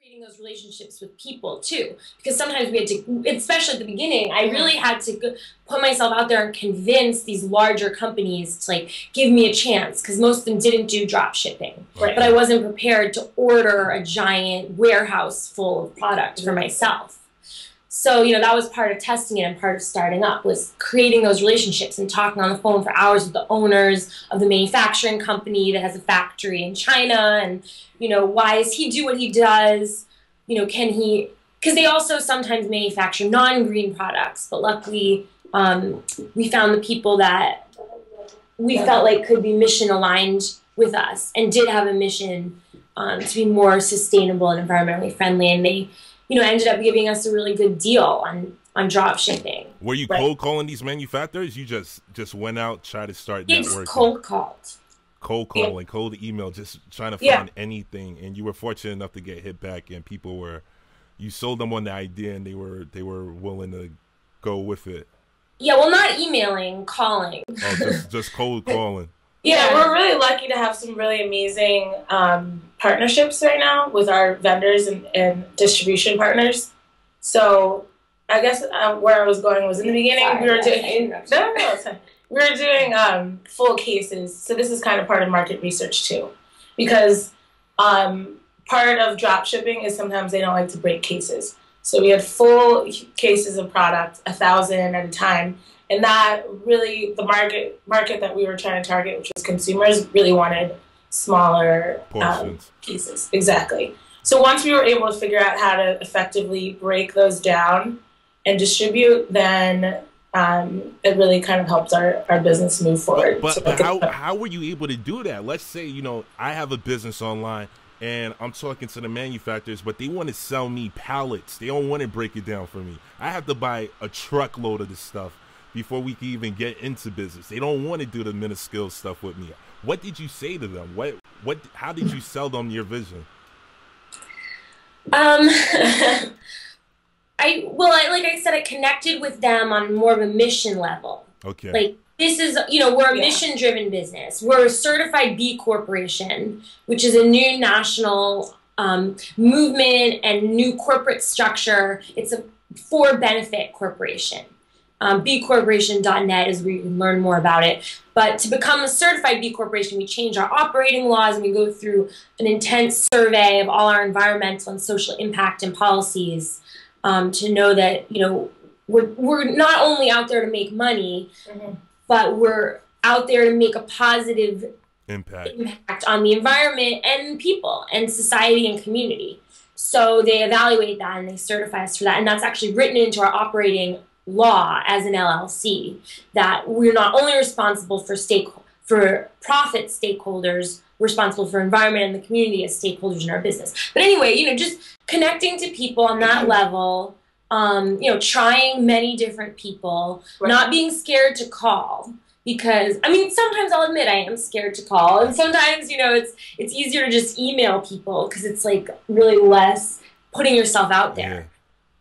creating those relationships with people too, because sometimes we had to, especially at the beginning, I really had to put myself out there and convince these larger companies to like give me a chance, because most of them didn't do drop shipping. Right. But I wasn't prepared to order a giant warehouse full of product for myself. So, you know, that was part of testing it and part of starting up, was creating those relationships and talking on the phone for hours with the owners of the manufacturing company that has a factory in China. And, you know, why does he do what he does? You know, can he, because they also sometimes manufacture non-green products, but luckily we found the people that we felt like could be mission aligned with us and did have a mission to be more sustainable and environmentally friendly. And they, you know, ended up giving us a really good deal on drop shipping. Were you cold calling these manufacturers? You just went out, tried to start networking? It's cold called. Cold calling, cold email, just trying to find anything. And you were fortunate enough to get hit back, and people were, you sold them on the idea, and they were willing to go with it. Yeah, well, not emailing, calling. Oh, just cold calling. Yeah, we're really lucky to have some really amazing partnerships right now with our vendors and distribution partners. So I guess where I was going was in the beginning, we were doing full cases. So this is kind of part of market research too, because part of drop shipping is sometimes they don't like to break cases. So we had full cases of product, 1,000 at a time. And that really, the market that we were trying to target, which was consumers, really wanted smaller pieces. Exactly. So once we were able to figure out how to effectively break those down and distribute, then it really kind of helped our business move forward. But how were you able to do that? Let's say, you know, I have a business online and I'm talking to the manufacturers, but they want to sell me pallets. They don't want to break it down for me. I have to buy a truckload of this stuff before we can even get into business. They don't want to do the minuscule stuff with me. What did you say to them? How did you sell them your vision? Like I said, I connected with them on more of a mission level. Okay. Like, this is, you know, we're a mission-driven business. We're a certified B Corporation, which is a new national movement and new corporate structure. It's a for-benefit corporation. bcorporation.net is where you can learn more about it. But to become a certified B Corporation, we change our operating laws and we go through an intense survey of all our environmental and social impact and policies to know that, you know, we're not only out there to make money, but we're out there to make a positive impact on the environment and people and society and community. So they evaluate that and they certify us for that. And that's actually written into our operating law as an LLC, that we're not only responsible for profit stakeholders, we're responsible for environment and the community as stakeholders in our business. But anyway, you know, just connecting to people on that level, you know, trying many different people, not being scared to call, because, I mean, sometimes I'll admit I am scared to call, and sometimes, you know, it's easier to just email people because it's like really less putting yourself out there. Yeah.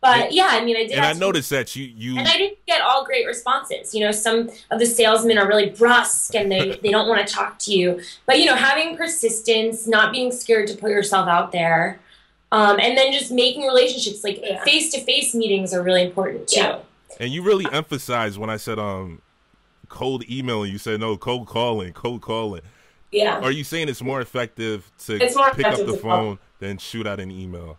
But yeah, I mean, I did. And I noticed that you and I didn't get all great responses. You know, some of the salesmen are really brusque and they don't want to talk to you. But, you know, having persistence, not being scared to put yourself out there, and then just making relationships, like face-to-face meetings are really important too. Yeah. And you really emphasized when I said cold emailing, you said no, cold calling. Yeah. Are you saying it's more effective to pick up the phone than shoot out an email?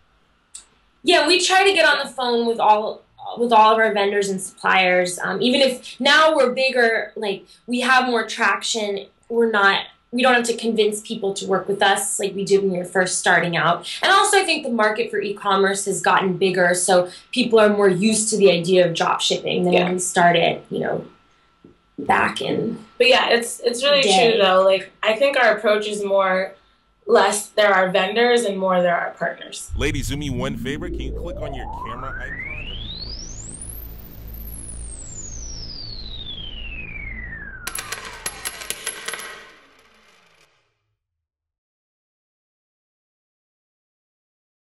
Yeah, we try to get on the phone with all of our vendors and suppliers. Even if now we're bigger, like we have more traction, we don't have to convince people to work with us like we did when we were first starting out. And also I think the market for e-commerce has gotten bigger, so people are more used to the idea of drop shipping than when we started, you know, back in. But yeah, it's really true though. Like, I think our approach is less there are vendors and more there are partners. Ladies, do me one favor. Can you click on your camera icon